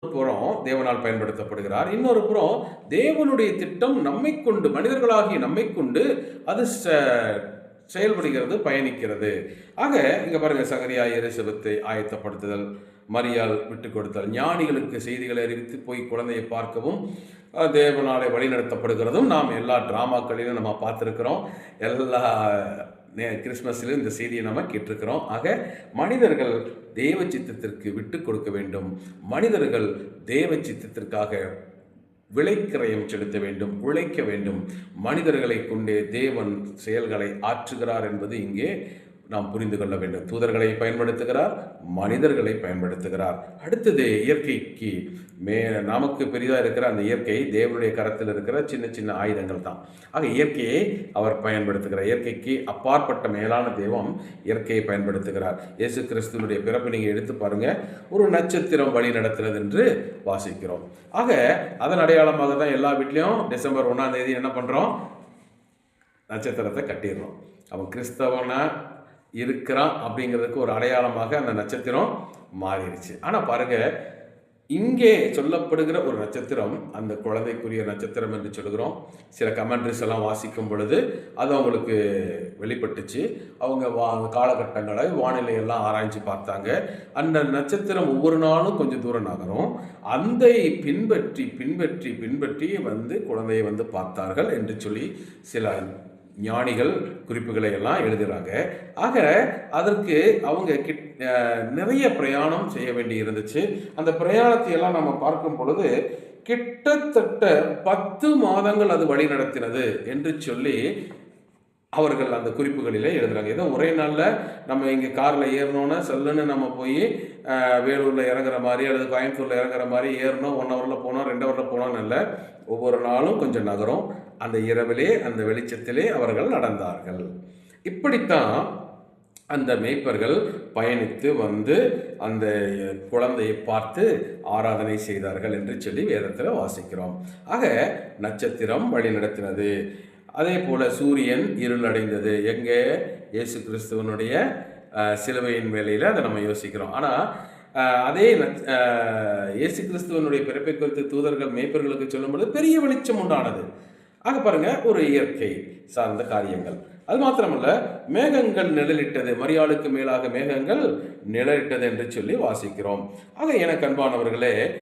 புறம் தேவனால் பயன்படுத்தப்படுகிறார். இன்னொரு புறம் தேவனுடைய திட்டம் நம்மை கொண்டு, மனிதர்களாகிய நம்மை கொண்டு அது செயல்படுகிறது, பயணிக்கிறது. ஆக இங்க பாருங்க, சகரியா எலிசபெத்தை ஆயத்தப்படுத்துதல், மரியாள் விட்டு கொடுத்தல், ஞானிகளுக்கு செய்திகளை அறிவித்து போய் குழந்தையை பார்க்கவும் தேவனாலே வழிநடத்தப்படுகிறதும் நாம் எல்லா டிராமாக்களிலும் நம்ம பார்த்துருக்கிறோம். எல்லா கிறிஸ்மஸ்லையும் இந்த செய்தியை நம்ம கேட்டிருக்கிறோம். ஆக மனிதர்கள் தேவ சித்தத்திற்கு விட்டு கொடுக்க வேண்டும். மனிதர்கள் தேவ சித்தத்திற்காக விளைக்கிரயம் செலுத்த வேண்டும், உழைக்க வேண்டும். மனிதர்களை கொண்டே தேவன் செயல்களை ஆற்றுகிறார் என்பது இங்கே நாம் புரிந்து கொள்ள வேண்டும். தூதர்களை பயன்படுத்துகிறார், மனிதர்களை பயன்படுத்துகிறார். அடுத்தது இயற்கைக்கு நமக்கு பெரிதாக இருக்கிற அந்த இயற்கை தேவனுடைய கரத்தில் இருக்கிற சின்ன சின்ன ஆயுதங்கள் தான். ஆக இயற்கையை அவர் பயன்படுத்துகிறார். இயற்கைக்கு அப்பாற்பட்ட மேலான தெய்வம் இயற்கையை பயன்படுத்துகிறார். இயேசு கிறிஸ்துவனுடைய பிறப்பு நீங்கள் எடுத்து பாருங்க, ஒரு நட்சத்திரம் வழி நடத்துறது என்று வாசிக்கிறோம். ஆக அதன் அடையாளமாக தான் எல்லா வீட்லையும் டிசம்பர் 1ஆம் தேதி என்ன பண்ணுறோம், நட்சத்திரத்தை கட்டிடுறோம். அவன் கிறிஸ்தவனா இருக்கிறான் அப்படிங்கிறதுக்கு ஒரு அடையாளமாக அந்த நட்சத்திரம் மாறிடுச்சு. ஆனால் பாருங்க, இங்கே சொல்லப்படுகிற ஒரு நட்சத்திரம் அந்த குழந்தைக்குரிய நட்சத்திரம் என்று சொல்கிறோம். சில கமெண்ட்ரிஸ் எல்லாம் வாசிக்கும் பொழுது அது அவங்களுக்கு வெளிப்பட்டுச்சு. அவங்க காலகட்டங்களை வானிலையெல்லாம் ஆராய்ச்சி பார்த்தாங்க. அந்த நட்சத்திரம் ஒவ்வொரு நாளும் கொஞ்சம் தூரம் நகரும். அந்த பின்பற்றி பின்பற்றி பின்பற்றி குழந்தையை பார்த்தார்கள் என்று சொல்லி சில ஞானிகள் குறிப்புகளை எல்லாம் எழுதுகிறாங்க. ஆக அதற்கு அவங்க நிறைய பிரயாணம் செய்ய வேண்டி இருந்துச்சு. அந்த பிரயாணத்தை எல்லாம் நம்ம பார்க்கும் பொழுது கிட்டத்தட்ட 10 மாதங்கள் அது வழி நடத்தினது என்று சொல்லி அவர்கள் அந்த குறிப்புகளிலே எழுதுறாங்க. ஏதோ ஒரே நாளில் நம்ம இங்கே காரில் ஏறணும்னா சல்லுன்னு நம்ம போய் வேலூரில் இறங்குற மாதிரி அல்லது கோயம்புத்தூரில் இறங்குற மாதிரி ஏறணும், 1 ஹவரில் போனோம், 2 ஹவரில் போனோம்னு இல்லை. ஒவ்வொரு நாளும் கொஞ்சம் நகரும். அந்த இரவிலே அந்த வெளிச்சத்திலே அவர்கள் நடந்தார்கள். இப்படித்தான் அந்த மேய்ப்பர்கள் பயணித்து அந்த குழந்தையை பார்த்து ஆராதனை செய்தார்கள் என்று சொல்லி வேதத்தில் வாசிக்கிறோம். ஆக நட்சத்திரம் வழி நடத்தினது. அதே போல சூரியன் இருள் அடைந்தது. எங்கே? இயேசு கிறிஸ்துவனுடைய சிலுவையின் வேலையில் அதை நம்ம யோசிக்கிறோம். ஆனால் அதே இயேசு கிறிஸ்துவனுடைய பிறப்பை குறித்து தூதர்கள் மேய்ப்பர்களுக்கு சொல்லும்போது பெரிய வெளிச்சம் உண்டானது. ஆக பாருங்க, ஒரு இயற்கை சார்ந்த காரியங்கள். அது மாத்திரமல்ல, மேகங்கள் நிழலிட்டது, மரியாளுக்கு மேலாக மேகங்கள் நிழலிட்டது என்று சொல்லி வாசிக்கிறோம். ஆக எனக்கு அன்பானவர்களே,